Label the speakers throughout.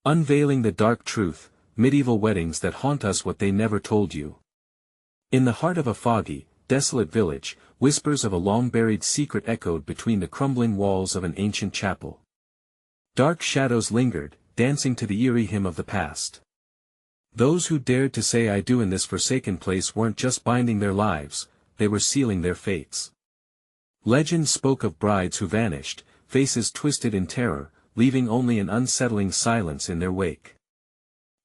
Speaker 1: Unveiling the dark truth, medieval weddings that haunt us, what they never told you. In the heart of a foggy, desolate village, whispers of a long-buried secret echoed between the crumbling walls of an ancient chapel. Dark shadows lingered, dancing to the eerie hymn of the past. Those who dared to say "I do" in this forsaken place weren't just binding their lives, they were sealing their fates. Legends spoke of brides who vanished, faces twisted in terror, leaving only an unsettling silence in their wake.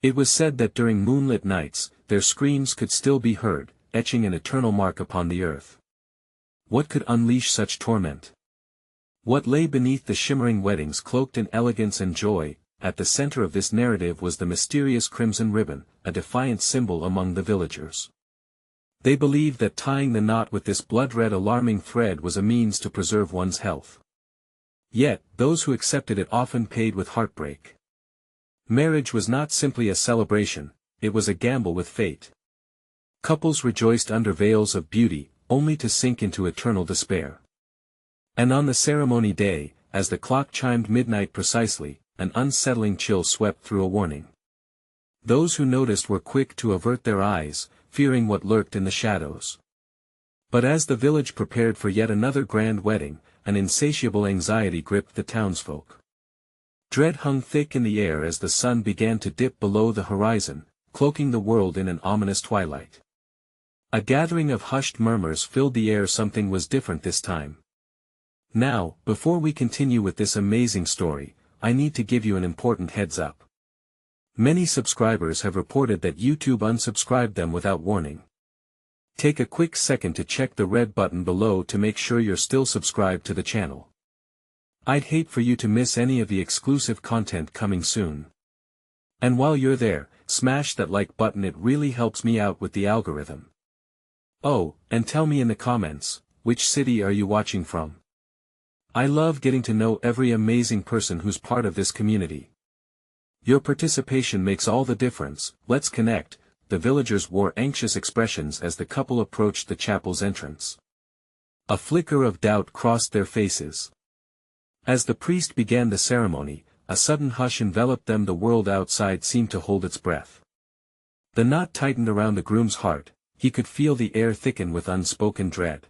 Speaker 1: It was said that during moonlit nights, their screams could still be heard, etching an eternal mark upon the earth. What could unleash such torment? What lay beneath the shimmering weddings cloaked in elegance and joy? At the center of this narrative was the mysterious crimson ribbon, a defiant symbol among the villagers. They believed that tying the knot with this blood-red alarming thread was a means to preserve one's health. Yet, those who accepted it often paid with heartbreak. Marriage was not simply a celebration, it was a gamble with fate. Couples rejoiced under veils of beauty, only to sink into eternal despair. And on the ceremony day, as the clock chimed midnight precisely, an unsettling chill swept through a warning. Those who noticed were quick to avert their eyes, fearing what lurked in the shadows. But as the village prepared for yet another grand wedding, an insatiable anxiety gripped the townsfolk. Dread hung thick in the air as the sun began to dip below the horizon, cloaking the world in an ominous twilight. A gathering of hushed murmurs filled the air. Something was different this time. Now, before we continue with this amazing story, I need to give you an important heads up. Many subscribers have reported that YouTube unsubscribed them without warning. Take a quick second to check the red button below to make sure you're still subscribed to the channel. I'd hate for you to miss any of the exclusive content coming soon. And while you're there, smash that like button, it really helps me out with the algorithm. Oh, and tell me in the comments, which city are you watching from? I love getting to know every amazing person who's part of this community. Your participation makes all the difference. Let's connect. The villagers wore anxious expressions as the couple approached the chapel's entrance. A flicker of doubt crossed their faces. As the priest began the ceremony, a sudden hush enveloped them. The world outside seemed to hold its breath. The knot tightened around the groom's heart, he could feel the air thicken with unspoken dread.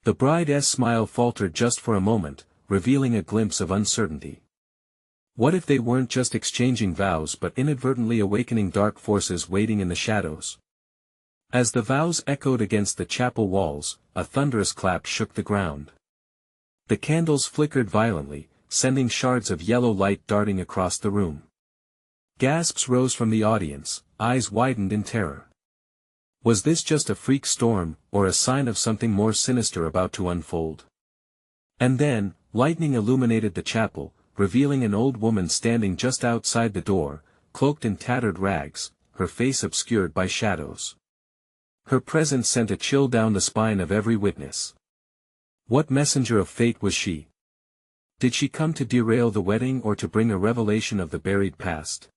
Speaker 1: The bride's smile faltered just for a moment, revealing a glimpse of uncertainty. What if they weren't just exchanging vows but inadvertently awakening dark forces waiting in the shadows? As the vows echoed against the chapel walls, a thunderous clap shook the ground. The candles flickered violently, sending shards of yellow light darting across the room. Gasps rose from the audience, eyes widened in terror. Was this just a freak storm, or a sign of something more sinister about to unfold? And then, lightning illuminated the chapel, revealing an old woman standing just outside the door, cloaked in tattered rags, her face obscured by shadows. Her presence sent a chill down the spine of every witness. What messenger of fate was she? Did she come to derail the wedding or to bring a revelation of the buried past?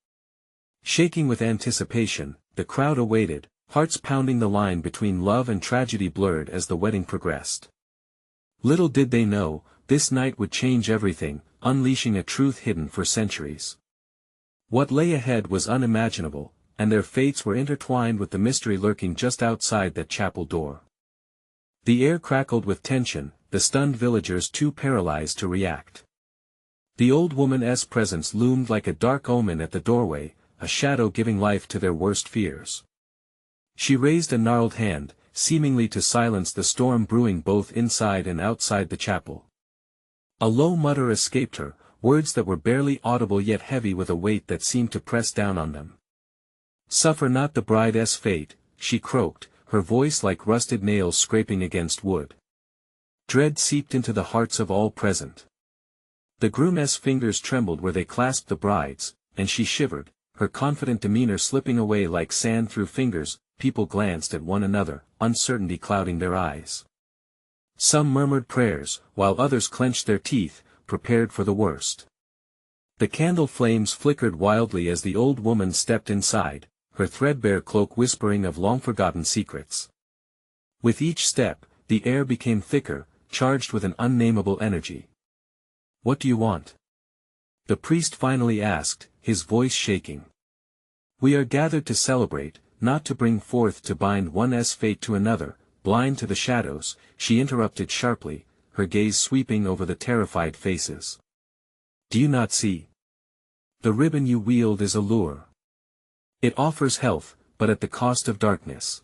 Speaker 1: Shaking with anticipation, the crowd awaited, hearts pounding. The line between love and tragedy blurred as the wedding progressed. Little did they know, this night would change everything, unleashing a truth hidden for centuries. What lay ahead was unimaginable, and their fates were intertwined with the mystery lurking just outside that chapel door. The air crackled with tension, the stunned villagers too paralyzed to react. The old woman's presence loomed like a dark omen at the doorway, a shadow giving life to their worst fears. She raised a gnarled hand, seemingly to silence the storm brewing both inside and outside the chapel. A low mutter escaped her, words that were barely audible yet heavy with a weight that seemed to press down on them. "Suffer not the bride's fate," she croaked, her voice like rusted nails scraping against wood. Dread seeped into the hearts of all present. The groom's fingers trembled where they clasped the bride's, and she shivered, her confident demeanor slipping away like sand through fingers. People glanced at one another, uncertainty clouding their eyes. Some murmured prayers, while others clenched their teeth, prepared for the worst. The candle flames flickered wildly as the old woman stepped inside, her threadbare cloak whispering of long-forgotten secrets. With each step, the air became thicker, charged with an unnameable energy. "What do you want?" the priest finally asked, his voice shaking. "We are gathered to celebrate, not to bring forth to bind one's fate to another." Blind to the shadows, she interrupted sharply, her gaze sweeping over the terrified faces. "Do you not see? The ribbon you wield is a lure. It offers health, but at the cost of darkness.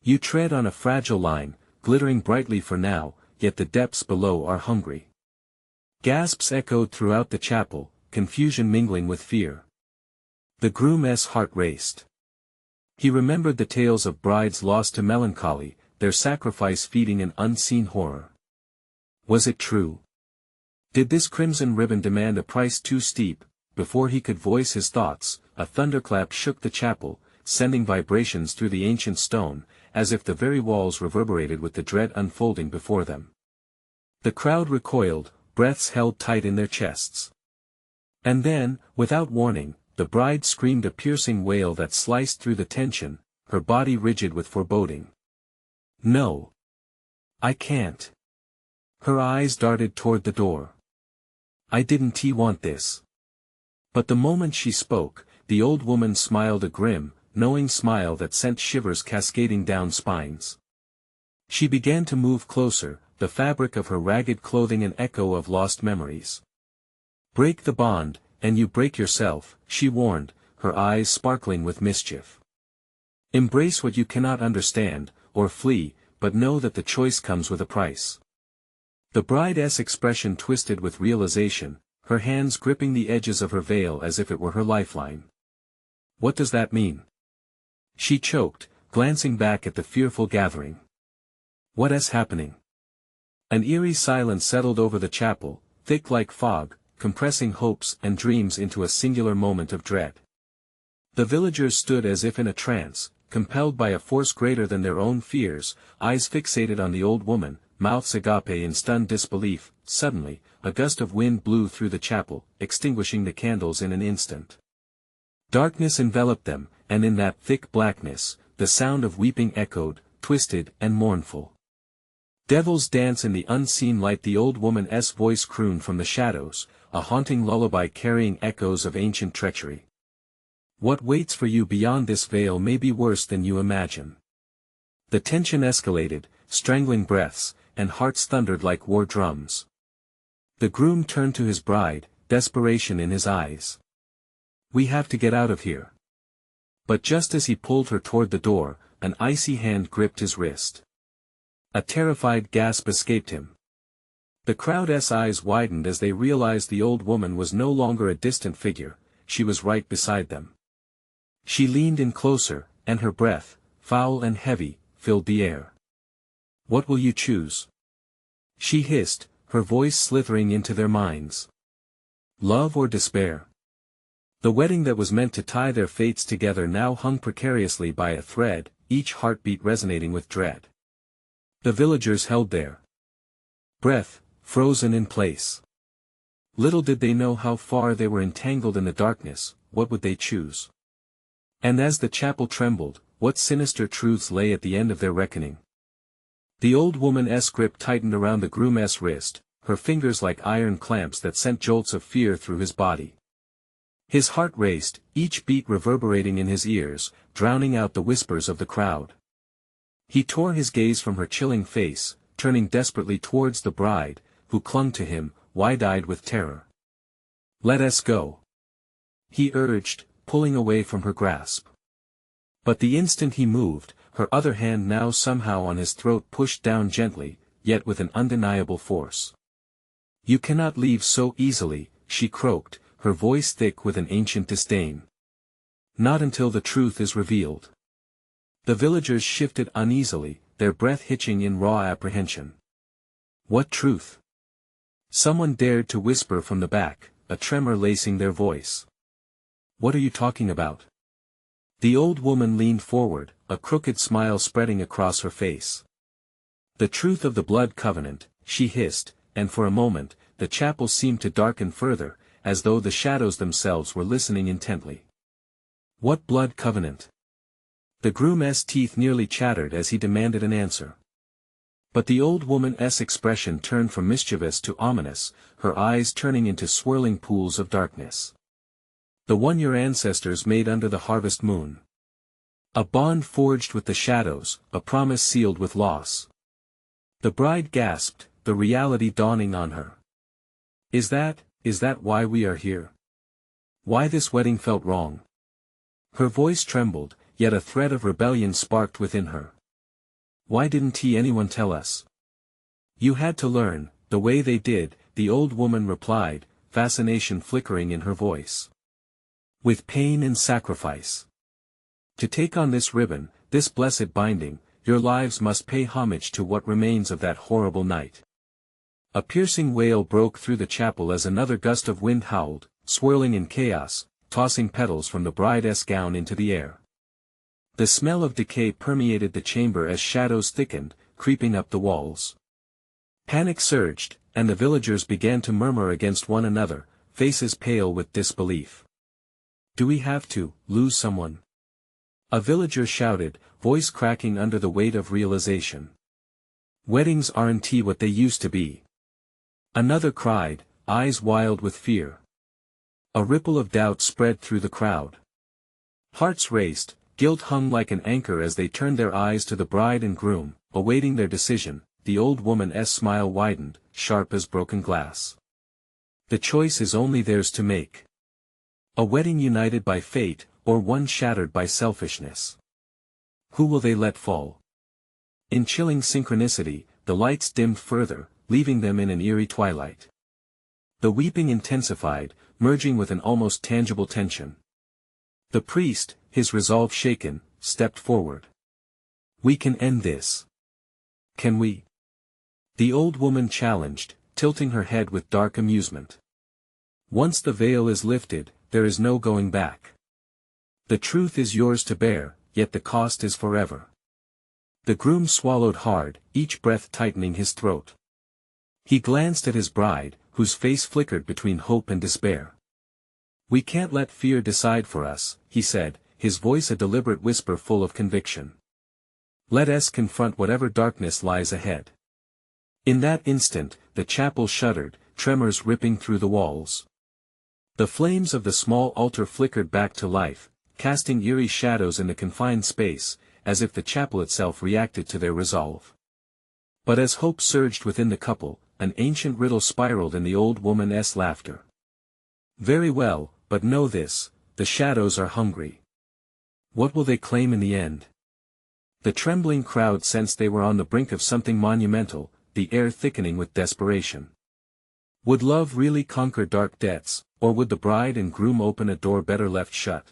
Speaker 1: You tread on a fragile line, glittering brightly for now, yet the depths below are hungry." Gasps echoed throughout the chapel, confusion mingling with fear. The groom's heart raced. He remembered the tales of brides lost to melancholy, their sacrifice feeding an unseen horror. Was it true? Did this crimson ribbon demand a price too steep? Before he could voice his thoughts, a thunderclap shook the chapel, sending vibrations through the ancient stone, as if the very walls reverberated with the dread unfolding before them. The crowd recoiled, breaths held tight in their chests. And then, without warning, the bride screamed a piercing wail that sliced through the tension, her body rigid with foreboding. "No. I can't." Her eyes darted toward the door. "I didn't want this." But the moment she spoke, the old woman smiled a grim, knowing smile that sent shivers cascading down spines. She began to move closer, the fabric of her ragged clothing an echo of lost memories. "Break the bond, and you break yourself," she warned, her eyes sparkling with mischief. "Embrace what you cannot understand, or flee, but know that the choice comes with a price." The bride's expression twisted with realization, her hands gripping the edges of her veil as if it were her lifeline. "What does that mean?" she choked, glancing back at the fearful gathering. "What is happening?" An eerie silence settled over the chapel, thick like fog, compressing hopes and dreams into a singular moment of dread. The villagers stood as if in a trance, compelled by a force greater than their own fears, eyes fixated on the old woman, mouths agape in stunned disbelief. Suddenly, a gust of wind blew through the chapel, extinguishing the candles in an instant. Darkness enveloped them, and in that thick blackness, the sound of weeping echoed, twisted and mournful. "Devils dance in the unseen light," the old woman's voice crooned from the shadows, a haunting lullaby carrying echoes of ancient treachery. "What waits for you beyond this veil may be worse than you imagine." The tension escalated, strangling breaths, and hearts thundered like war drums. The groom turned to his bride, desperation in his eyes. "We have to get out of here." But just as he pulled her toward the door, an icy hand gripped his wrist. A terrified gasp escaped him. The crowd's eyes widened as they realized the old woman was no longer a distant figure, she was right beside them. She leaned in closer, and her breath, foul and heavy, filled the air. "What will you choose?" she hissed, her voice slithering into their minds. "Love or despair?" The wedding that was meant to tie their fates together now hung precariously by a thread, each heartbeat resonating with dread. The villagers held their breath, frozen in place. Little did they know how far they were entangled in the darkness. What would they choose? And as the chapel trembled, what sinister truths lay at the end of their reckoning? The old woman's grip tightened around the groom's wrist, her fingers like iron clamps that sent jolts of fear through his body. His heart raced, each beat reverberating in his ears, drowning out the whispers of the crowd. He tore his gaze from her chilling face, turning desperately towards the bride, who clung to him, wide-eyed with terror. "Let us go," he urged, pulling away from her grasp. But the instant he moved, her other hand now somehow on his throat pushed down gently, yet with an undeniable force. "You cannot leave so easily," she croaked, her voice thick with an ancient disdain. "Not until the truth is revealed." The villagers shifted uneasily, their breath hitching in raw apprehension. "What truth?" someone dared to whisper from the back, a tremor lacing their voice. "What are you talking about?" The old woman leaned forward, a crooked smile spreading across her face. "The truth of the blood covenant," she hissed, and for a moment, the chapel seemed to darken further, as though the shadows themselves were listening intently. "What blood covenant?" The groom's teeth nearly chattered as he demanded an answer. But the old woman's expression turned from mischievous to ominous, her eyes turning into swirling pools of darkness. The one your ancestors made under the harvest moon. A bond forged with the shadows, a promise sealed with loss. The bride gasped, the reality dawning on her. Is that why we are here? Why this wedding felt wrong? Her voice trembled, yet a thread of rebellion sparked within her. Why didn't anyone tell us? You had to learn, the way they did, the old woman replied, fascination flickering in her voice. With pain and sacrifice. To take on this ribbon, this blessed binding, your lives must pay homage to what remains of that horrible night. A piercing wail broke through the chapel as another gust of wind howled, swirling in chaos, tossing petals from the bride's gown into the air. The smell of decay permeated the chamber as shadows thickened, creeping up the walls. Panic surged, and the villagers began to murmur against one another, faces pale with disbelief. Do we have to lose someone? A villager shouted, voice cracking under the weight of realization. Weddings aren't what they used to be. Another cried, eyes wild with fear. A ripple of doubt spread through the crowd. Hearts raced, guilt hung like an anchor as they turned their eyes to the bride and groom, awaiting their decision. The old woman's smile widened, sharp as broken glass. The choice is only theirs to make. A wedding united by fate, or one shattered by selfishness. Who will they let fall? In chilling synchronicity, the lights dimmed further, leaving them in an eerie twilight. The weeping intensified, merging with an almost tangible tension. The priest, his resolve shaken, stepped forward. We can end this. Can we? The old woman challenged, tilting her head with dark amusement. Once the veil is lifted, there is no going back. The truth is yours to bear, yet the cost is forever. The groom swallowed hard, each breath tightening his throat. He glanced at his bride, whose face flickered between hope and despair. We can't let fear decide for us, he said, his voice a deliberate whisper full of conviction. Let us confront whatever darkness lies ahead. In that instant, the chapel shuddered, tremors ripping through the walls. The flames of the small altar flickered back to life, casting eerie shadows in the confined space, as if the chapel itself reacted to their resolve. But as hope surged within the couple, an ancient riddle spiraled in the old woman's laughter. Very well, but know this, the shadows are hungry. What will they claim in the end? The trembling crowd sensed they were on the brink of something monumental, the air thickening with desperation. Would love really conquer dark debts, or would the bride and groom open a door better left shut?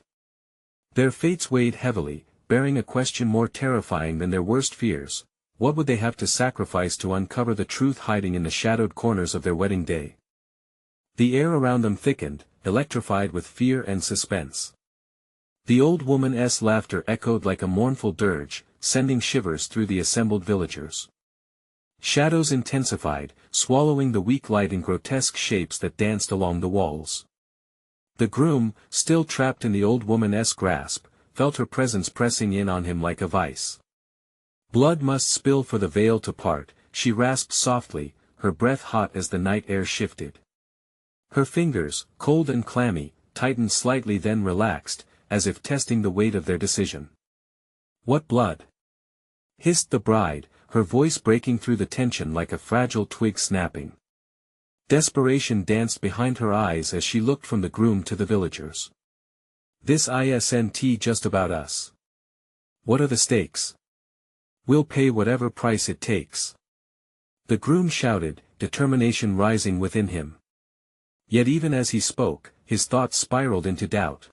Speaker 1: Their fates weighed heavily, bearing a question more terrifying than their worst fears. What would they have to sacrifice to uncover the truth hiding in the shadowed corners of their wedding day? The air around them thickened, electrified with fear and suspense. The old woman's laughter echoed like a mournful dirge, sending shivers through the assembled villagers. Shadows intensified, swallowing the weak light in grotesque shapes that danced along the walls. The groom, still trapped in the old woman's grasp, felt her presence pressing in on him like a vice. Blood must spill for the veil to part, she rasped softly, her breath hot as the night air shifted. Her fingers, cold and clammy, tightened slightly then relaxed, as if testing the weight of their decision. What blood? Hissed the bride, her voice breaking through the tension like a fragile twig snapping. Desperation danced behind her eyes as she looked from the groom to the villagers. This isn't just about us. What are the stakes? We'll pay whatever price it takes. The groom shouted, determination rising within him. Yet even as he spoke, his thoughts spiraled into doubt.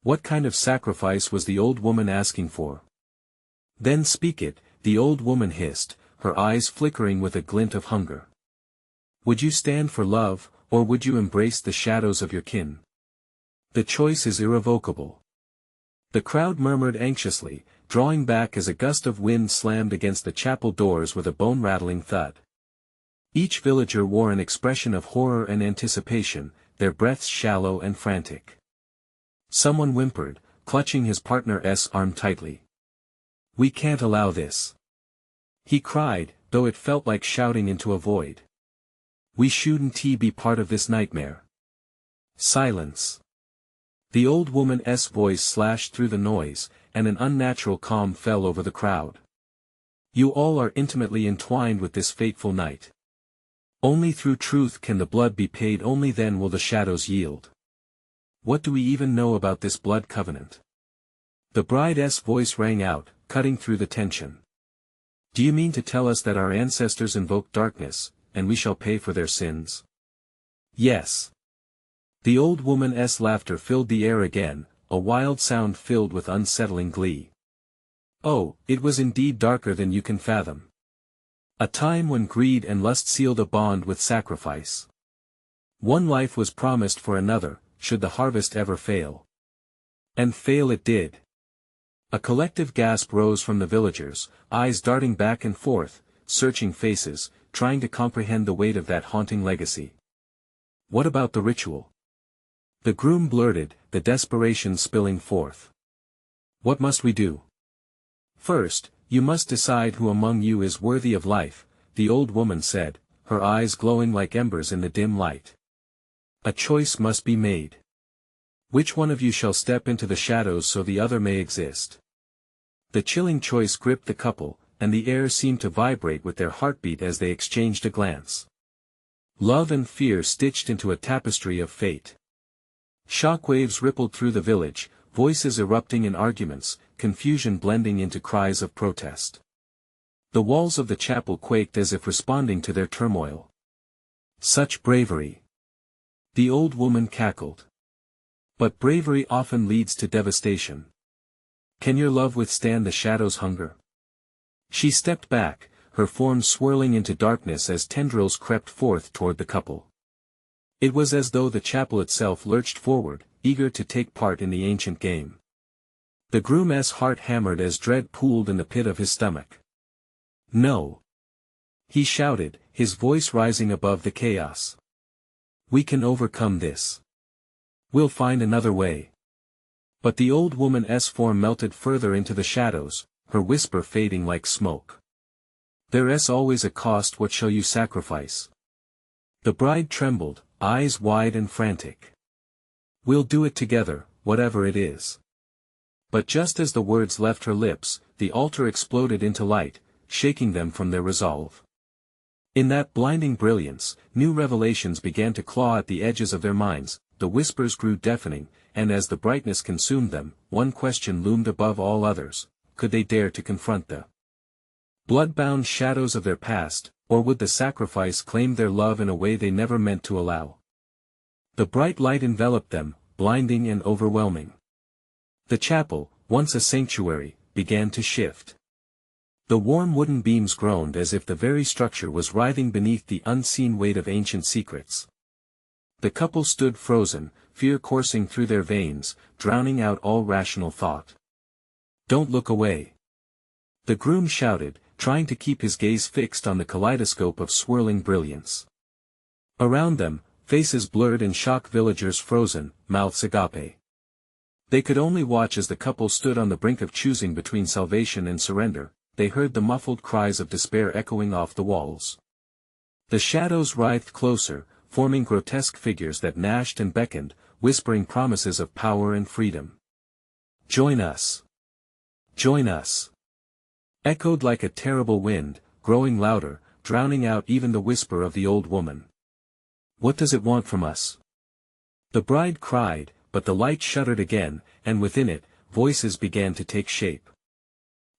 Speaker 1: What kind of sacrifice was the old woman asking for? Then speak it, the old woman hissed, her eyes flickering with a glint of hunger. Would you stand for love, or would you embrace the shadows of your kin? The choice is irrevocable. The crowd murmured anxiously, drawing back as a gust of wind slammed against the chapel doors with a bone-rattling thud. Each villager wore an expression of horror and anticipation, their breaths shallow and frantic. Someone whimpered, clutching his partner's arm tightly. We can't allow this. He cried, though it felt like shouting into a void. We shouldn't be part of this nightmare. Silence. The old woman's voice slashed through the noise, and an unnatural calm fell over the crowd. You all are intimately entwined with this fateful night. Only through truth can the blood be paid, only then will the shadows yield. What do we even know about this blood covenant? The bride's voice rang out, cutting through the tension. Do you mean to tell us that our ancestors invoked darkness, and we shall pay for their sins? Yes. The old woman's laughter filled the air again, a wild sound filled with unsettling glee. Oh, it was indeed darker than you can fathom. A time when greed and lust sealed a bond with sacrifice. One life was promised for another, should the harvest ever fail. And fail it did. A collective gasp rose from the villagers, eyes darting back and forth, searching faces, trying to comprehend the weight of that haunting legacy. What about the ritual? The groom blurted, the desperation spilling forth. What must we do? First, you must decide who among you is worthy of life, the old woman said, her eyes glowing like embers in the dim light. A choice must be made. Which one of you shall step into the shadows so the other may exist? The chilling choice gripped the couple, and the air seemed to vibrate with their heartbeat as they exchanged a glance. Love and fear stitched into a tapestry of fate. Shockwaves rippled through the village, voices erupting in arguments, confusion blending into cries of protest. The walls of the chapel quaked as if responding to their turmoil. Such bravery! The old woman cackled. But bravery often leads to devastation. Can your love withstand the shadow's hunger? She stepped back, her form swirling into darkness as tendrils crept forth toward the couple. It was as though the chapel itself lurched forward, eager to take part in the ancient game. The groom's heart hammered as dread pooled in the pit of his stomach. No! He shouted, his voice rising above the chaos. We can overcome this. We'll find another way. But the old woman's form melted further into the shadows, her whisper fading like smoke. There's always a cost. What shall you sacrifice? The bride trembled, eyes wide and frantic. We'll do it together, whatever it is. But just as the words left her lips, the altar exploded into light, shaking them from their resolve. In that blinding brilliance, new revelations began to claw at the edges of their minds, the whispers grew deafening, and as the brightness consumed them, one question loomed above all others: could they dare to confront the blood-bound shadows of their past, or would the sacrifice claim their love in a way they never meant to allow? The bright light enveloped them, blinding and overwhelming. The chapel, once a sanctuary, began to shift. The warm wooden beams groaned as if the very structure was writhing beneath the unseen weight of ancient secrets. The couple stood frozen, fear coursing through their veins, drowning out all rational thought. Don't look away! The groom shouted, trying to keep his gaze fixed on the kaleidoscope of swirling brilliance. Around them, faces blurred in shock, villagers frozen, mouths agape. They could only watch as the couple stood on the brink of choosing between salvation and surrender. They heard the muffled cries of despair echoing off the walls. The shadows writhed closer, forming grotesque figures that gnashed and beckoned, whispering promises of power and freedom. Join us! Join us! Echoed like a terrible wind, growing louder, drowning out even the whisper of the old woman. What does it want from us? The bride cried, but the light shuddered again, and within it, voices began to take shape.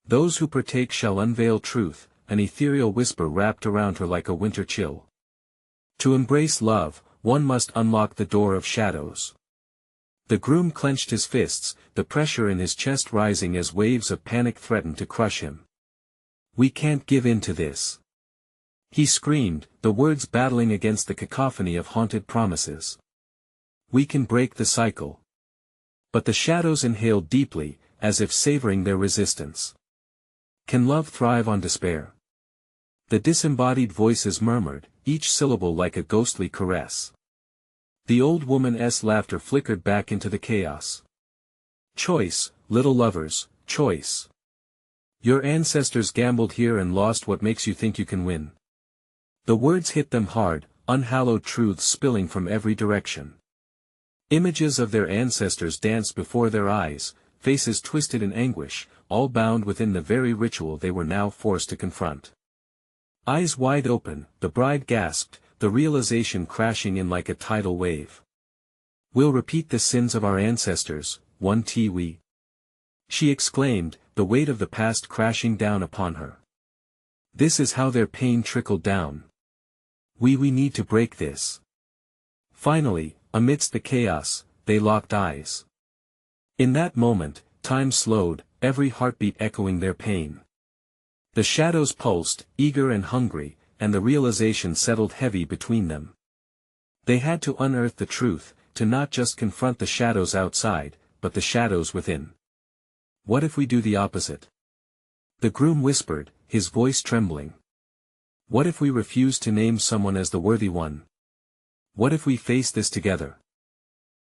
Speaker 1: Those who partake shall unveil truth, an ethereal whisper wrapped around her like a winter chill. To embrace love, one must unlock the door of shadows. The groom clenched his fists, the pressure in his chest rising as waves of panic threatened to crush him. We can't give in to this! He screamed, the words battling against the cacophony of haunted promises. We can break the cycle. But the shadows inhaled deeply, as if savoring their resistance. Can love thrive on despair? The disembodied voices murmured, each syllable like a ghostly caress. The old woman's laughter flickered back into the chaos. Choice, little lovers, choice. Your ancestors gambled here and lost. What makes you think you can win? The words hit them hard, unhallowed truths spilling from every direction. Images of their ancestors danced before their eyes, faces twisted in anguish, all bound within the very ritual they were now forced to confront. Eyes wide open, the bride gasped, the realization crashing in like a tidal wave. "We'll repeat the sins of our ancestors, one we," she exclaimed, the weight of the past crashing down upon her. "This is how their pain trickled down. We need to break this." Finally, amidst the chaos, they locked eyes. In that moment, time slowed, every heartbeat echoing their pain. The shadows pulsed, eager and hungry, and the realization settled heavy between them. They had to unearth the truth, to not just confront the shadows outside, but the shadows within. "What if we do the opposite?" the groom whispered, his voice trembling. "What if we refuse to name someone as the worthy one? What if we face this together?"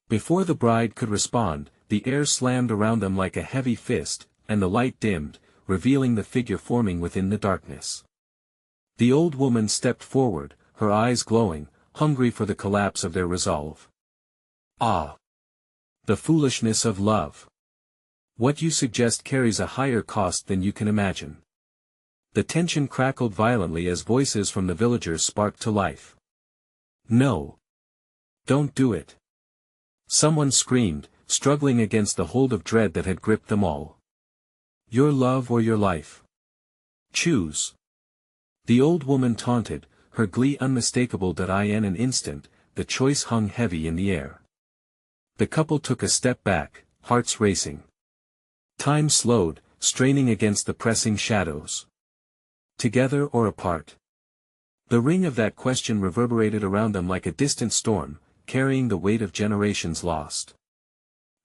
Speaker 1: Before the bride could respond, the air slammed around them like a heavy fist, and the light dimmed, revealing the figure forming within the darkness. The old woman stepped forward, her eyes glowing, hungry for the collapse of their resolve. "Ah! The foolishness of love. What you suggest carries a higher cost than you can imagine." The tension crackled violently as voices from the villagers sparked to life. "No! Don't do it!" someone screamed, struggling against the hold of dread that had gripped them all. "Your love or your life? Choose." The old woman taunted, her glee unmistakable that in an instant, the choice hung heavy in the air. The couple took a step back, hearts racing. Time slowed, straining against the pressing shadows. Together or apart? The ring of that question reverberated around them like a distant storm, carrying the weight of generations lost.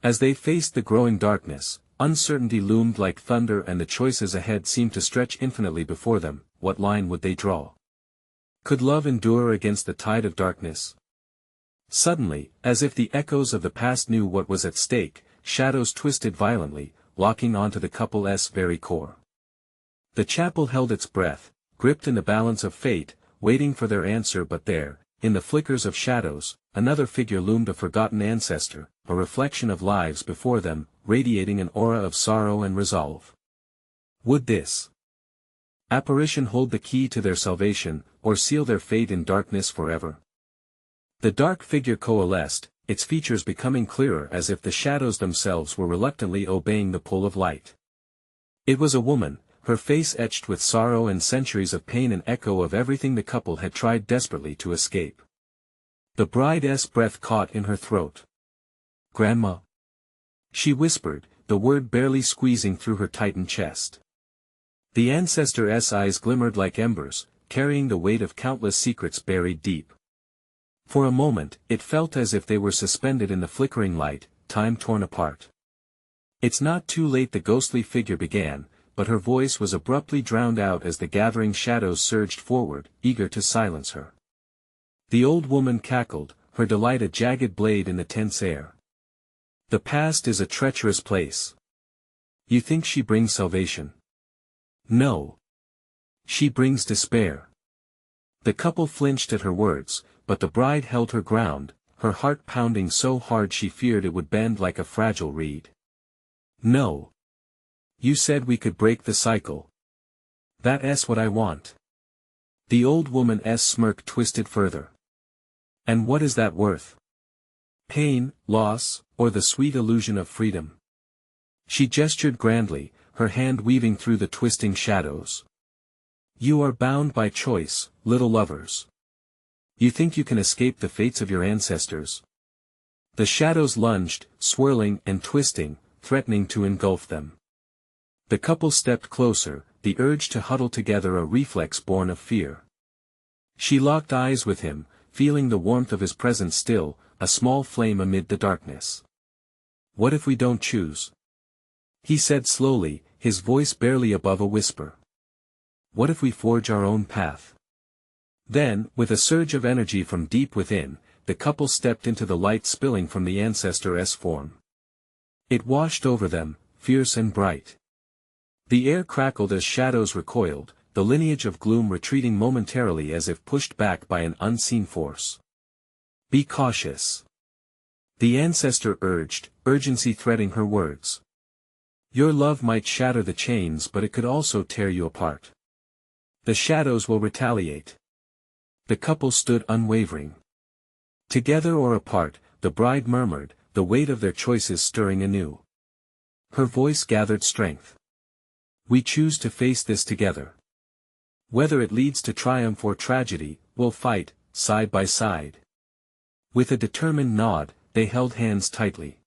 Speaker 1: As they faced the growing darkness, uncertainty loomed like thunder and the choices ahead seemed to stretch infinitely before them. What line would they draw? Could love endure against the tide of darkness? Suddenly, as if the echoes of the past knew what was at stake, shadows twisted violently, locking onto the couple's very core. The chapel held its breath, gripped in the balance of fate, waiting for their answer, but there, in the flickers of shadows, another figure loomed, a forgotten ancestor, a reflection of lives before them, radiating an aura of sorrow and resolve. Would this apparition hold the key to their salvation, or seal their fate in darkness forever? The dark figure coalesced, its features becoming clearer as if the shadows themselves were reluctantly obeying the pull of light. It was a woman, her face etched with sorrow and centuries of pain, an echo of everything the couple had tried desperately to escape. The bride's breath caught in her throat. "Grandma," she whispered, the word barely squeezing through her tightened chest. The ancestor's eyes glimmered like embers, carrying the weight of countless secrets buried deep. For a moment, it felt as if they were suspended in the flickering light, time torn apart. "It's not too late," the ghostly figure began, but her voice was abruptly drowned out as the gathering shadows surged forward, eager to silence her. The old woman cackled, her delight a jagged blade in the tense air. "The past is a treacherous place. You think she brings salvation? No. She brings despair." The couple flinched at her words, but the bride held her ground, her heart pounding so hard she feared it would bend like a fragile reed. "No. You said we could break the cycle. That's what I want." The old woman's smirk twisted further. "And what is that worth? Pain, loss, or the sweet illusion of freedom?" She gestured grandly, her hand weaving through the twisting shadows. "You are bound by choice, little lovers. You think you can escape the fates of your ancestors?" The shadows lunged, swirling and twisting, threatening to engulf them. The couple stepped closer, the urge to huddle together a reflex born of fear. She locked eyes with him, feeling the warmth of his presence still, a small flame amid the darkness. "What if we don't choose?" he said slowly, his voice barely above a whisper. "What if we forge our own path?" Then, with a surge of energy from deep within, the couple stepped into the light spilling from the ancestor's form. It washed over them, fierce and bright. The air crackled as shadows recoiled, the lineage of gloom retreating momentarily as if pushed back by an unseen force. "Be cautious. The ancestor urged, urgency threading her words. Your love might shatter the chains, but it could also tear you apart. The shadows will retaliate. The couple stood unwavering. Together or apart, the bride murmured, the weight of their choices stirring anew. Her voice gathered strength. We choose to face this together. Whether it leads to triumph or tragedy, we'll fight, side by side. With a determined nod, they held hands tightly.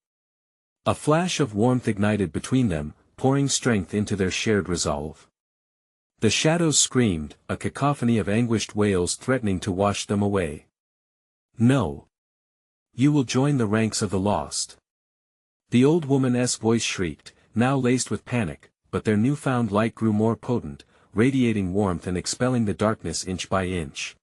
Speaker 1: A flash of warmth ignited between them, pouring strength into their shared resolve. The shadows screamed, a cacophony of anguished wails threatening to wash them away. No. You will join the ranks of the lost. The old woman's voice shrieked, now laced with panic, but their newfound light grew more potent, radiating warmth and expelling the darkness inch by inch.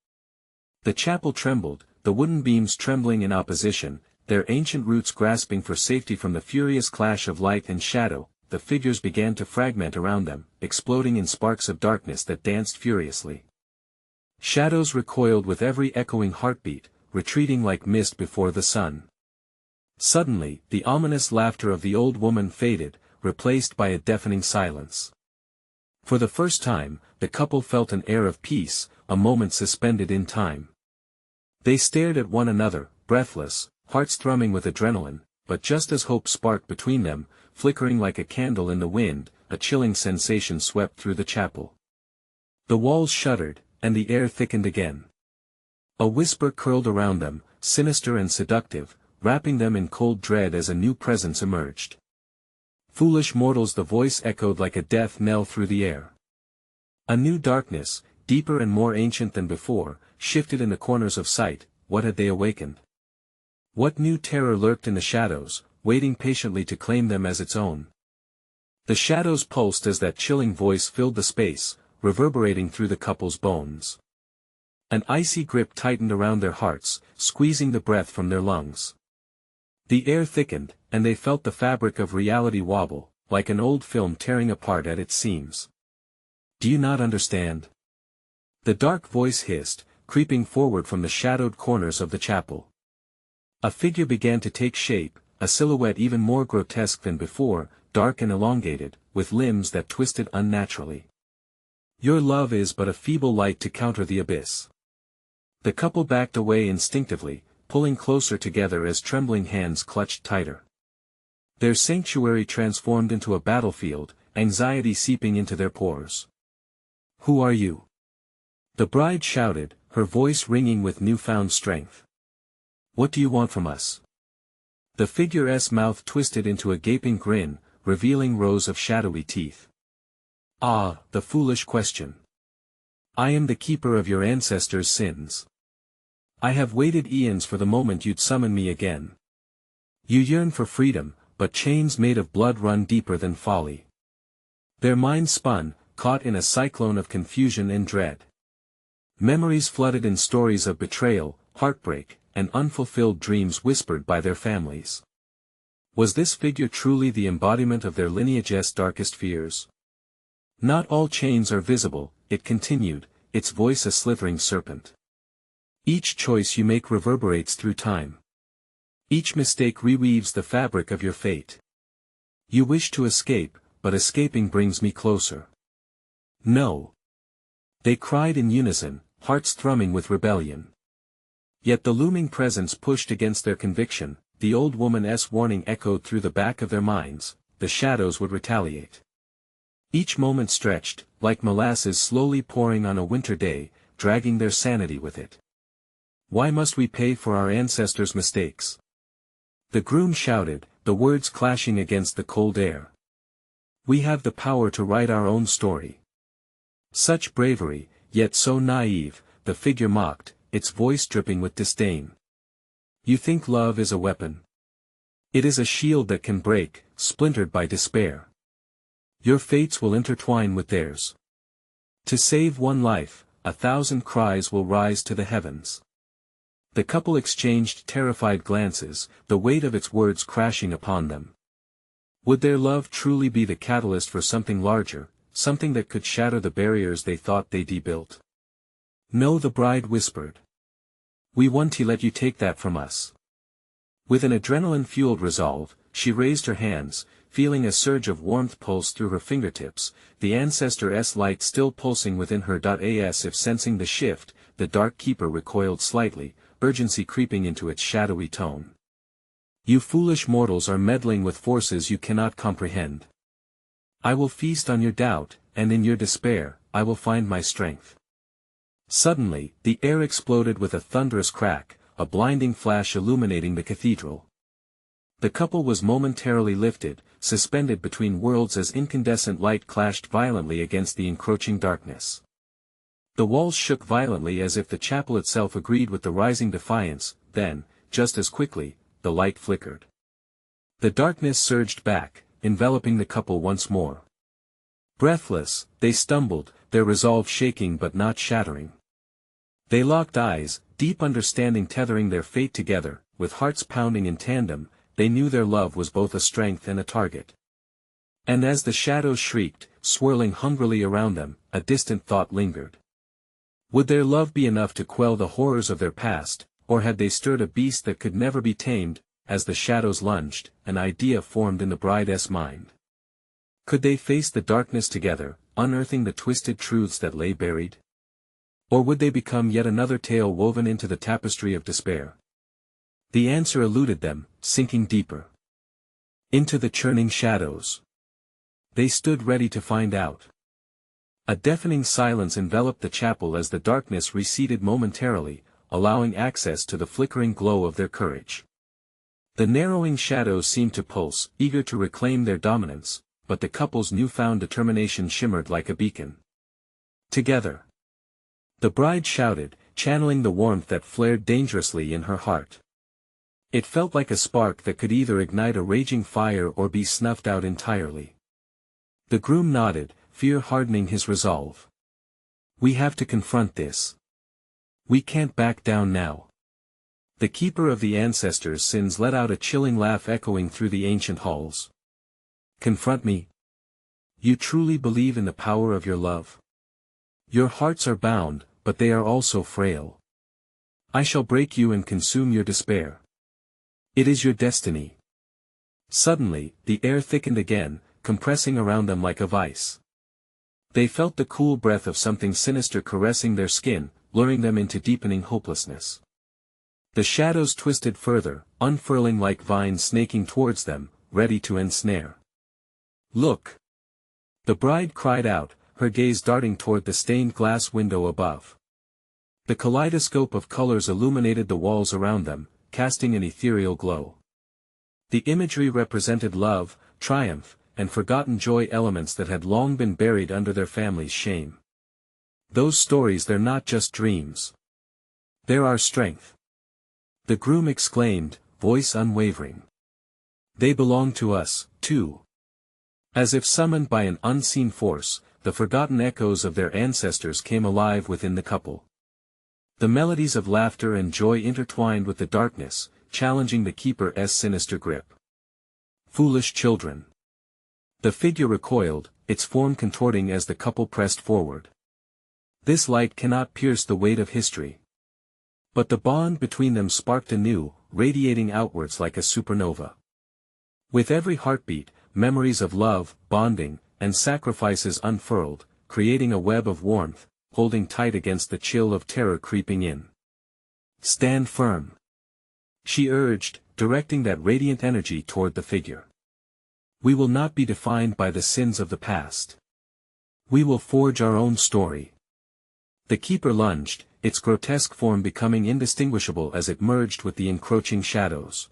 Speaker 1: The chapel trembled, the wooden beams trembling in opposition, their ancient roots grasping for safety from the furious clash of light and shadow. The figures began to fragment around them, exploding in sparks of darkness that danced furiously. Shadows recoiled with every echoing heartbeat, retreating like mist before the sun. Suddenly, the ominous laughter of the old woman faded, replaced by a deafening silence. For the first time, the couple felt an air of peace, a moment suspended in time. They stared at one another, breathless, hearts thrumming with adrenaline, but just as hope sparked between them, flickering like a candle in the wind, a chilling sensation swept through the chapel. The walls shuddered, and the air thickened again. A whisper curled around them, sinister and seductive, wrapping them in cold dread as a new presence emerged. Foolish mortals, the voice echoed like a death knell through the air. A new darkness, deeper and more ancient than before, shifted in the corners of sight. What had they awakened? What new terror lurked in the shadows, waiting patiently to claim them as its own? The shadows pulsed as that chilling voice filled the space, reverberating through the couple's bones. An icy grip tightened around their hearts, squeezing the breath from their lungs. The air thickened, and they felt the fabric of reality wobble, like an old film tearing apart at its seams. Do you not understand? The dark voice hissed, creeping forward from the shadowed corners of the chapel. A figure began to take shape, a silhouette even more grotesque than before, dark and elongated, with limbs that twisted unnaturally. Your love is but a feeble light to counter the abyss. The couple backed away instinctively, pulling closer together as trembling hands clutched tighter. Their sanctuary transformed into a battlefield, anxiety seeping into their pores. Who are you? The bride shouted, her voice ringing with newfound strength. What do you want from us? The figure's mouth twisted into a gaping grin, revealing rows of shadowy teeth. Ah, the foolish question. I am the keeper of your ancestors' sins. I have waited eons for the moment you'd summon me again. You yearn for freedom, but chains made of blood run deeper than folly. Their minds spun, caught in a cyclone of confusion and dread. Memories flooded in stories of betrayal, heartbreak, and unfulfilled dreams whispered by their families. Was this figure truly the embodiment of their lineage's darkest fears? Not all chains are visible, it continued, its voice a slithering serpent. Each choice you make reverberates through time. Each mistake reweaves the fabric of your fate. You wish to escape, but escaping brings me closer. No. They cried in unison, hearts thrumming with rebellion. Yet the looming presence pushed against their conviction, the old woman's warning echoed through the back of their minds, the shadows would retaliate. Each moment stretched, like molasses slowly pouring on a winter day, dragging their sanity with it. Why must we pay for our ancestors' mistakes? The groom shouted, the words clashing against the cold air. We have the power to write our own story. Such bravery, yet so naive, the figure mocked, its voice dripping with disdain. You think love is a weapon? It is a shield that can break, splintered by despair. Your fates will intertwine with theirs. To save one life, 1,000 cries will rise to the heavens. The couple exchanged terrified glances, the weight of its words crashing upon them. Would their love truly be the catalyst for something larger, something that could shatter the barriers they thought they built? No, the bride whispered. We won't let you take that from us. With an adrenaline-fueled resolve, she raised her hands, feeling a surge of warmth pulse through her fingertips, the Ancestor's light still pulsing within her. As if sensing the shift, the Dark Keeper recoiled slightly, urgency creeping into its shadowy tone. You foolish mortals are meddling with forces you cannot comprehend. I will feast on your doubt, and in your despair, I will find my strength. Suddenly, the air exploded with a thunderous crack, a blinding flash illuminating the cathedral. The couple was momentarily lifted, suspended between worlds as incandescent light clashed violently against the encroaching darkness. The walls shook violently as if the chapel itself agreed with the rising defiance, then, just as quickly, the light flickered. The darkness surged back, enveloping the couple once more. Breathless, they stumbled, their resolve shaking but not shattering. They locked eyes, deep understanding tethering their fate together, with hearts pounding in tandem. They knew their love was both a strength and a target. And as the shadows shrieked, swirling hungrily around them, a distant thought lingered. Would their love be enough to quell the horrors of their past, or had they stirred a beast that could never be tamed? As the shadows lunged, an idea formed in the bride's mind. Could they face the darkness together, unearthing the twisted truths that lay buried? Or would they become yet another tale woven into the tapestry of despair? The answer eluded them, sinking deeper into the churning shadows. They stood ready to find out. A deafening silence enveloped the chapel as the darkness receded momentarily, allowing access to the flickering glow of their courage. The narrowing shadows seemed to pulse, eager to reclaim their dominance, but the couple's newfound determination shimmered like a beacon. Together. The bride shouted, channeling the warmth that flared dangerously in her heart. It felt like a spark that could either ignite a raging fire or be snuffed out entirely. The groom nodded, fear hardening his resolve. We have to confront this. We can't back down now. The keeper of the ancestors' sins let out a chilling laugh echoing through the ancient halls. Confront me? You truly believe in the power of your love? Your hearts are bound, but they are also frail. I shall break you and consume your despair. It is your destiny. Suddenly, the air thickened again, compressing around them like a vice. They felt the cool breath of something sinister caressing their skin, luring them into deepening hopelessness. The shadows twisted further, unfurling like vines snaking towards them, ready to ensnare. Look! The bride cried out, her gaze darting toward the stained glass window above. The kaleidoscope of colors illuminated the walls around them, casting an ethereal glow. The imagery represented love, triumph, and forgotten joy, elements that had long been buried under their family's shame. Those stories, they're not just dreams. They're our strength. The groom exclaimed, voice unwavering. They belong to us, too. As if summoned by an unseen force, the forgotten echoes of their ancestors came alive within the couple. The melodies of laughter and joy intertwined with the darkness, challenging the keeper's sinister grip. Foolish children. The figure recoiled, its form contorting as the couple pressed forward. This light cannot pierce the weight of history. But the bond between them sparked anew, radiating outwards like a supernova. With every heartbeat, memories of love, bonding, and sacrifices unfurled, creating a web of warmth, holding tight against the chill of terror creeping in. Stand firm. She urged, directing that radiant energy toward the figure. We will not be defined by the sins of the past. We will forge our own story. The keeper lunged, its grotesque form becoming indistinguishable as it merged with the encroaching shadows.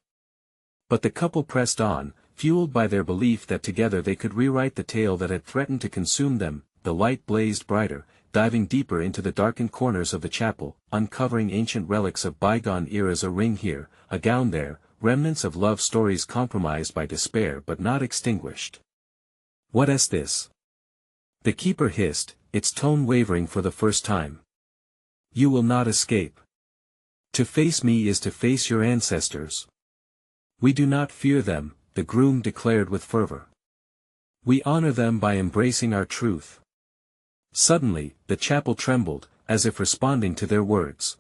Speaker 1: But the couple pressed on, fueled by their belief that together they could rewrite the tale that had threatened to consume them. The light blazed brighter, diving deeper into the darkened corners of the chapel, uncovering ancient relics of bygone eras, a ring here, a gown there, remnants of love stories compromised by despair but not extinguished. What is this? The keeper hissed, its tone wavering for the first time. You will not escape. To face me is to face your ancestors. We do not fear them, the groom declared with fervor. We honor them by embracing our truth. Suddenly, the chapel trembled, as if responding to their words.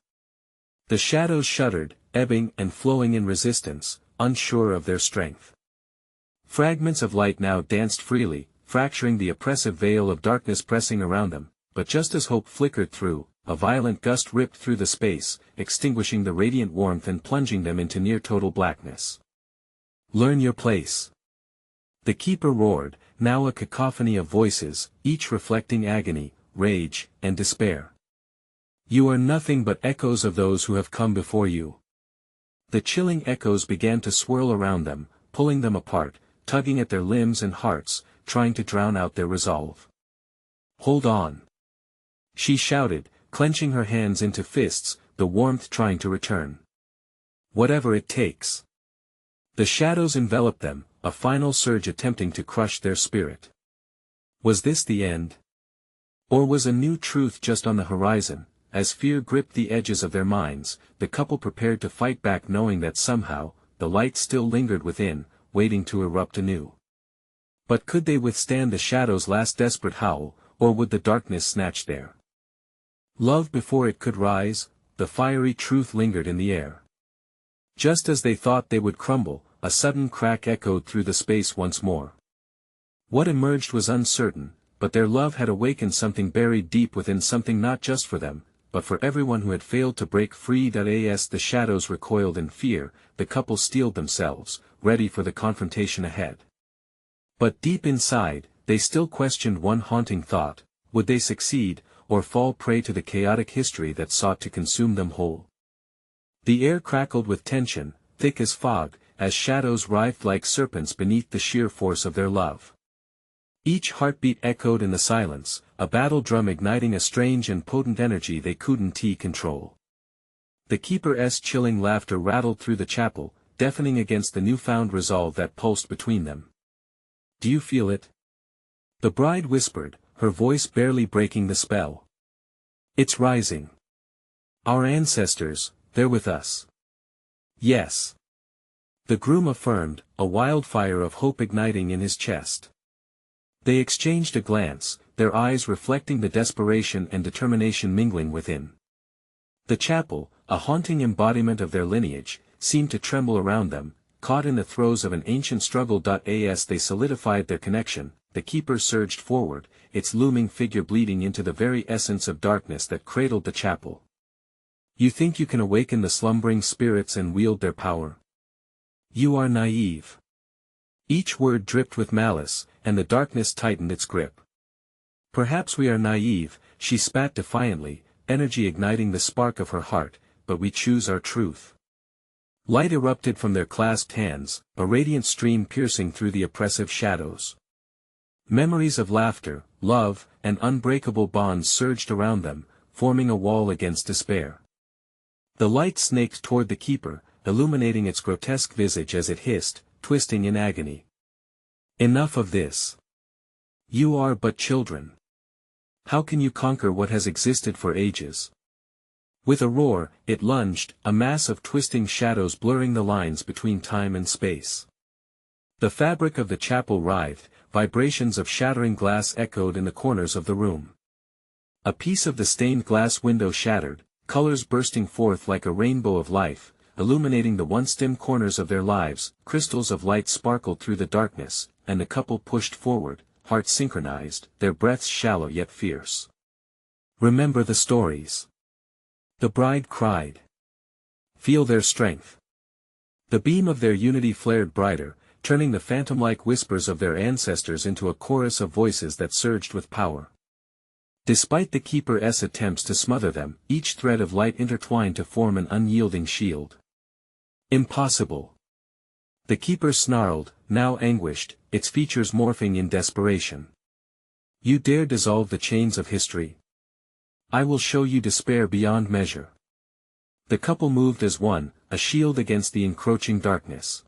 Speaker 1: The shadows shuddered, ebbing and flowing in resistance, unsure of their strength. Fragments of light now danced freely, fracturing the oppressive veil of darkness pressing around them, but just as hope flickered through, a violent gust ripped through the space, extinguishing the radiant warmth and plunging them into near-total blackness. "Learn your place," the keeper roared, now a cacophony of voices, each reflecting agony, rage, and despair. "You are nothing but echoes of those who have come before you." The chilling echoes began to swirl around them, pulling them apart, tugging at their limbs and hearts, trying to drown out their resolve. "Hold on," she shouted, clenching her hands into fists, the warmth trying to return. "Whatever it takes." The shadows enveloped them, a final surge attempting to crush their spirit. Was this the end? Or was a new truth just on the horizon? As fear gripped the edges of their minds, the couple prepared to fight back, knowing that somehow, the light still lingered within, waiting to erupt anew. But could they withstand the shadow's last desperate howl, or would the darkness snatch their love before it could rise? The fiery truth lingered in the air. Just as they thought they would crumble, a sudden crack echoed through the space once more. What emerged was uncertain, but their love had awakened something buried deep within, something not just for them, but for everyone who had failed to break free. As the shadows recoiled in fear, the couple steeled themselves, ready for the confrontation ahead. But deep inside, they still questioned one haunting thought: would they succeed, or fall prey to the chaotic history that sought to consume them whole? The air crackled with tension, thick as fog, as shadows writhed like serpents beneath the sheer force of their love. Each heartbeat echoed in the silence, a battle drum igniting a strange and potent energy they couldn't control. The keeper's chilling laughter rattled through the chapel, deafening against the newfound resolve that pulsed between them. "Do you feel it?" the bride whispered, her voice barely breaking the spell. "It's rising. Our ancestors, they're with us." "Yes," the groom affirmed, a wildfire of hope igniting in his chest. They exchanged a glance, their eyes reflecting the desperation and determination mingling within. The chapel, a haunting embodiment of their lineage, seemed to tremble around them, caught in the throes of an ancient struggle. As they solidified their connection, the keeper surged forward, its looming figure bleeding into the very essence of darkness that cradled the chapel. "You think you can awaken the slumbering spirits and wield their power? You are naive." Each word dripped with malice, and the darkness tightened its grip. "Perhaps we are naive," she spat defiantly, energy igniting the spark of her heart, "but we choose our truth." Light erupted from their clasped hands, a radiant stream piercing through the oppressive shadows. Memories of laughter, love, and unbreakable bonds surged around them, forming a wall against despair. The light snaked toward the keeper, illuminating its grotesque visage as it hissed, twisting in agony. "Enough of this. You are but children. How can you conquer what has existed for ages?" With a roar, it lunged, a mass of twisting shadows blurring the lines between time and space. The fabric of the chapel writhed, vibrations of shattering glass echoed in the corners of the room. A piece of the stained glass window shattered, colors bursting forth like a rainbow of life, illuminating the once dim corners of their lives. Crystals of light sparkled through the darkness, and the couple pushed forward, hearts synchronized, their breaths shallow yet fierce. "Remember the stories," the bride cried. "Feel their strength." The beam of their unity flared brighter, turning the phantom-like whispers of their ancestors into a chorus of voices that surged with power. Despite the keeper's attempts to smother them, each thread of light intertwined to form an unyielding shield. "Impossible!" the keeper snarled, now anguished, its features morphing in desperation. "You dare dissolve the chains of history? I will show you despair beyond measure." The couple moved as one, a shield against the encroaching darkness.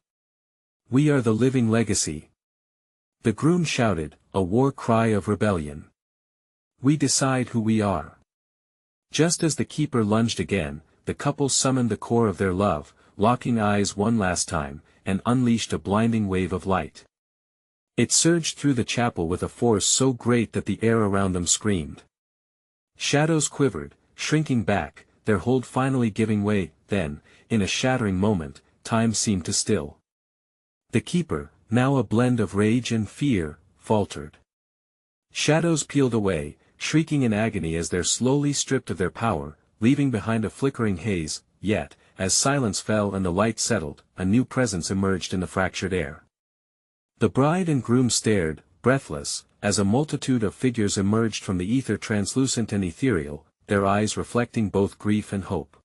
Speaker 1: "We are the living legacy," the groom shouted, a war cry of rebellion. "We decide who we are." Just as the keeper lunged again, the couple summoned the core of their love, locking eyes one last time, and unleashed a blinding wave of light. It surged through the chapel with a force so great that the air around them screamed. Shadows quivered, shrinking back, their hold finally giving way. then, in a shattering moment, time seemed to still. The keeper, now a blend of rage and fear, faltered. Shadows peeled away, shrieking in agony as they're slowly stripped of their power, leaving behind a flickering haze, yet, as silence fell and the light settled, a new presence emerged in the fractured air. The bride and groom stared, breathless, as a multitude of figures emerged from the ether, translucent and ethereal, their eyes reflecting both grief and hope.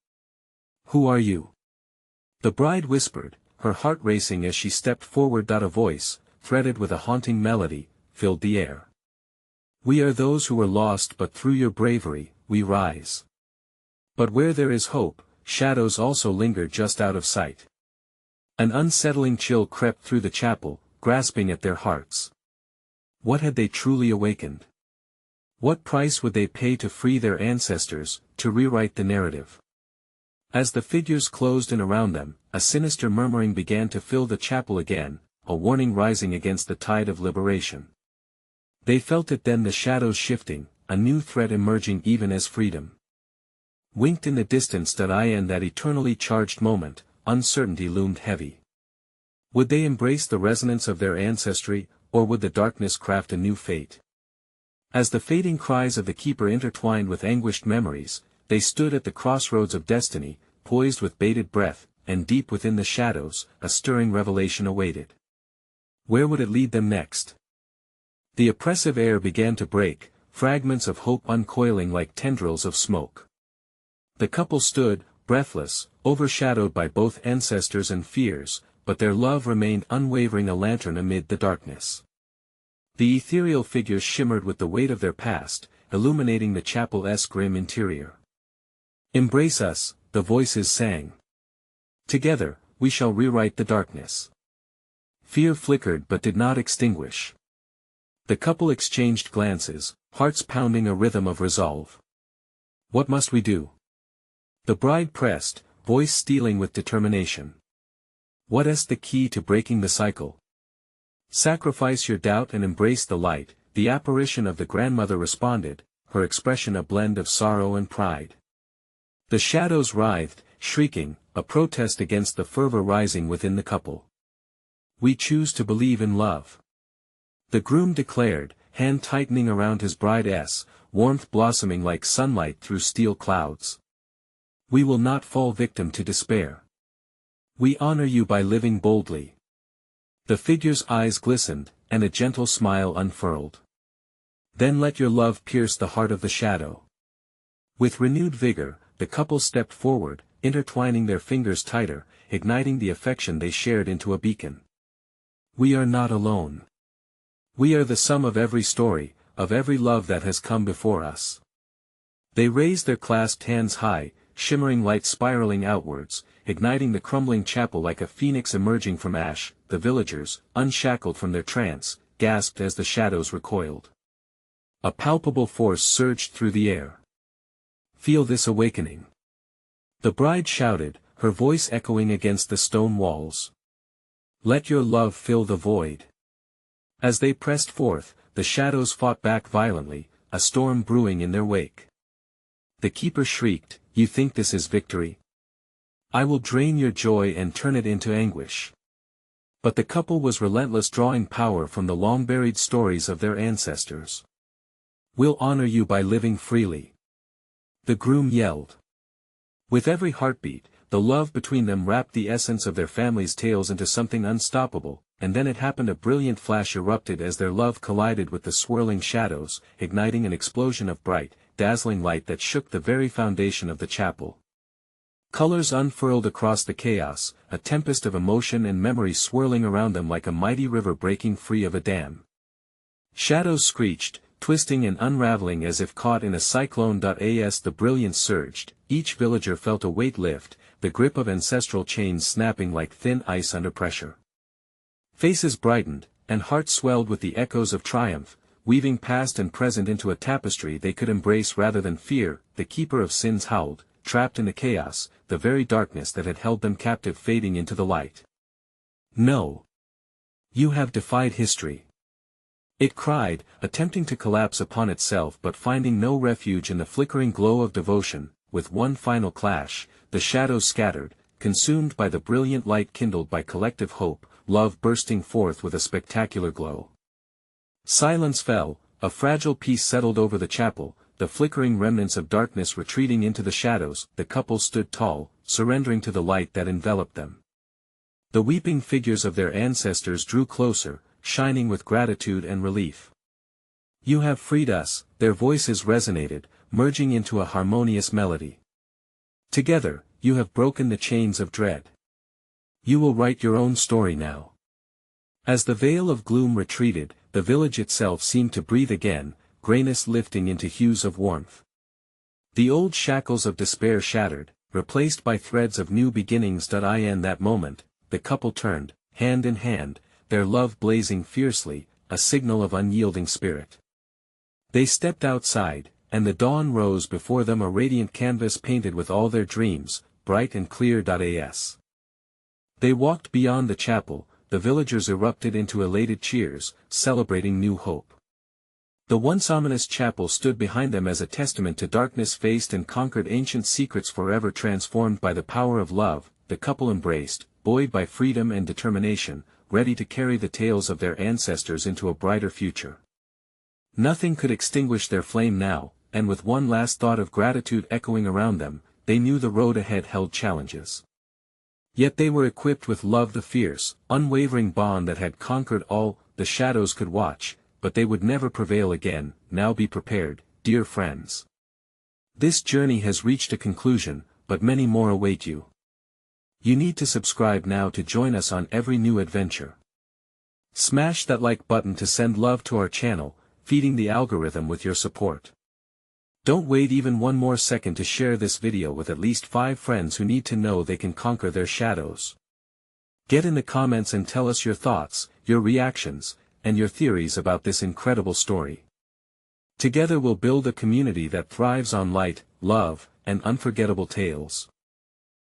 Speaker 1: "Who are you?" the bride whispered, her heart racing as she stepped forward. A voice, threaded with a haunting melody, filled the air. "We are those who were lost, but through your bravery, we rise." But where there is hope, shadows also linger just out of sight. An unsettling chill crept through the chapel, grasping at their hearts. What had they truly awakened? What price would they pay to free their ancestors, to rewrite the narrative? As the figures closed in around them, a sinister murmuring began to fill the chapel again, a warning rising against the tide of liberation. They felt it then, the shadows shifting, a new threat emerging even as freedom winked in the distance. In that eternally charged moment, uncertainty loomed heavy. Would they embrace the resonance of their ancestry, or would the darkness craft a new fate? As the fading cries of the keeper intertwined with anguished memories, they stood at the crossroads of destiny, poised with bated breath, and deep within the shadows, a stirring revelation awaited. Where would it lead them next? The oppressive air began to break, fragments of hope uncoiling like tendrils of smoke. The couple stood, breathless, overshadowed by both ancestors and fears, but their love remained unwavering, a lantern amid the darkness. The ethereal figures shimmered with the weight of their past, illuminating the chapel's grim interior. "Embrace us," the voices sang. "Together, we shall rewrite the darkness." Fear flickered but did not extinguish. The couple exchanged glances, hearts pounding a rhythm of resolve. "What must we do?" the bride pressed, voice stealing with determination. "What is the key to breaking the cycle?" "Sacrifice your doubt and embrace the light," the apparition of the grandmother responded, her expression a blend of sorrow and pride. The shadows writhed, shrieking, a protest against the fervor rising within the couple. "We choose to believe in love," the groom declared, hand tightening around his bride's, warmth blossoming like sunlight through steel clouds. "We will not fall victim to despair. We honor you by living boldly." The figure's eyes glistened, and a gentle smile unfurled. "Then let your love pierce the heart of the shadow." With renewed vigor, the couple stepped forward, intertwining their fingers tighter, igniting the affection they shared into a beacon. "We are not alone. We are the sum of every story, of every love that has come before us." They raised their clasped hands high, shimmering light spiraling outwards, igniting the crumbling chapel like a phoenix emerging from ash. The villagers, unshackled from their trance, gasped as the shadows recoiled. A palpable force surged through the air. "Feel this awakening," the bride shouted, her voice echoing against the stone walls. "Let your love fill the void." As they pressed forth, the shadows fought back violently, a storm brewing in their wake. The keeper shrieked, "You think this is victory? I will drain your joy and turn it into anguish." But the couple was relentless, drawing power from the long-buried stories of their ancestors. "We'll honor you by living freely," the groom yelled. With every heartbeat, the love between them wrapped the essence of their family's tales into something unstoppable, and then it happened. A brilliant flash erupted as their love collided with the swirling shadows, igniting an explosion of bright, dazzling light that shook the very foundation of the chapel. Colors unfurled across the chaos, a tempest of emotion and memory swirling around them like a mighty river breaking free of a dam. Shadows screeched, twisting and unraveling as if caught in a cyclone. As the brilliance surged, each villager felt a weight lift, the grip of ancestral chains snapping like thin ice under pressure. Faces brightened, and hearts swelled with the echoes of triumph, weaving past and present into a tapestry they could embrace rather than fear. The keeper of sins howled, trapped in the chaos, the very darkness that had held them captive fading into the light. "No. You have defied history," it cried, attempting to collapse upon itself but finding no refuge in the flickering glow of devotion. with one final clash, the shadows scattered, consumed by the brilliant light kindled by collective hope, love bursting forth with a spectacular glow. Silence fell, a fragile peace settled over the chapel, the flickering remnants of darkness retreating into the shadows. The couple stood tall, surrendering to the light that enveloped them. The weeping figures of their ancestors drew closer, shining with gratitude and relief. "You have freed us," their voices resonated, merging into a harmonious melody. "Together, you have broken the chains of dread. You will write your own story now." As the veil of gloom retreated, the village itself seemed to breathe again, grayness lifting into hues of warmth. The old shackles of despair shattered, replaced by threads of new beginnings. In that moment, the couple turned, hand in hand, their love blazing fiercely, a signal of unyielding spirit. They stepped outside, and the dawn rose before them, a radiant canvas painted with all their dreams, bright and clear. As they walked beyond the chapel, the villagers erupted into elated cheers, celebrating new hope. The once ominous chapel stood behind them as a testament to darkness faced and conquered, ancient secrets forever transformed by the power of love. The couple embraced, buoyed by freedom and determination, ready to carry the tales of their ancestors into a brighter future. Nothing could extinguish their flame now, and with one last thought of gratitude echoing around them, they knew the road ahead held challenges. Yet they were equipped with love, the fierce, unwavering bond that had conquered all. The shadows could watch, but they would never prevail again. Now be prepared, dear friends. This journey has reached a conclusion, but many more await you. You need to subscribe now to join us on every new adventure. Smash that like button to send love to our channel, feeding the algorithm with your support. Don't wait even one more second to share this video with at least 5 friends who need to know they can conquer their shadows. Get in the comments and tell us your thoughts, your reactions, and your theories about this incredible story. Together we'll build a community that thrives on light, love, and unforgettable tales.